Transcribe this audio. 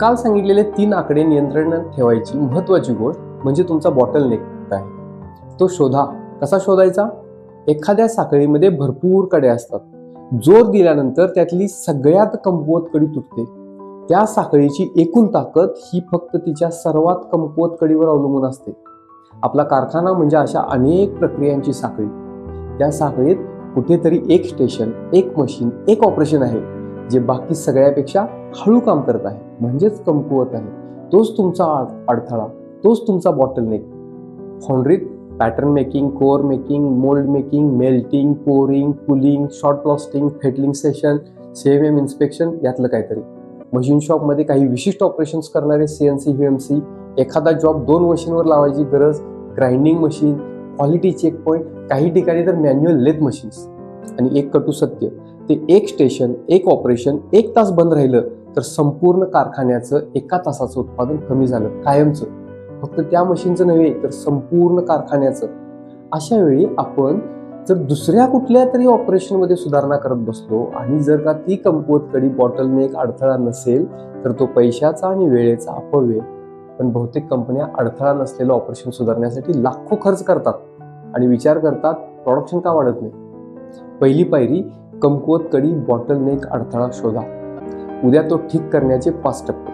काल सांगितलेले 3 आकडे नियंत्रणात ठेवायची महत्त्वाची गोष्ट म्हणजे तुमचा बॉटलनेक आहे. तो शोधा. कसा शोधायचा? एखाद्या साखळीमध्ये भरपूर कडे असतात. जोर दिल्यानंतर त्यातली सगळ्यात कमकुवत कडी तुटते. त्या साखळीची एकूण ताकद ही फक्त तिच्या सर्वात कमकुवत कडीवर अवलंबून असते. आपला कारखाना म्हणजे अशा अनेक प्रक्रियांची साखळी. त्या साखळीत कुठेतरी एक स्टेशन, एक मशीन, एक ऑपरेशन आहे जे बाकी सगळ्यापेक्षा हळू काम करत आहे, म्हणजेच कमकुवत आहे. तोच तुमचा अडथळा, तोच तुमचा बॉटलनेक. फाउंड्रीत pattern making, core making, mould making, melting, pouring, cooling, shot blasting, fettling session, CMM inspection यातलं काहीतरी. मशीन शॉपमध्ये काही विशिष्ट ऑपरेशन्स करणारे CNC, VMC, एखादा जॉब 2 मशीनवर लावायची गरज, grinding machine, quality check point, काही ठिकाणी तर मॅन्युअल लेथ मशीन्स. आणि एक कटू सत्य, ते एक स्टेशन, एक ऑपरेशन 1 तास बंद राहिलं तर संपूर्ण कारखान्याचं 1 तासाचं उत्पादन कमी झालं, कायमचं. फक्त त्या मशीनचं नव्हे तर संपूर्ण कारखान्याचं. अशा वेळी आपण जर दुसऱ्या कुठल्या तरी ऑपरेशनमध्ये सुधारणा करत बसलो आणि जर का ती कमकुवत कडी बॉटलनेक अडथळा नसेल तर तो पैशाचा आणि वेळेचा अपव्यय. पण बहुतेक कंपन्या अडथळा नसलेलं ऑपरेशन सुधारण्यासाठी लाखो खर्च करतात आणि विचार करतात प्रोडक्शन का वाढत नाही. पहिली पायरी, कमकुवत कडी बॉटलनेक अडथळा शोधा. उद्या तो ठीक करण्याचे 5 टप्पे.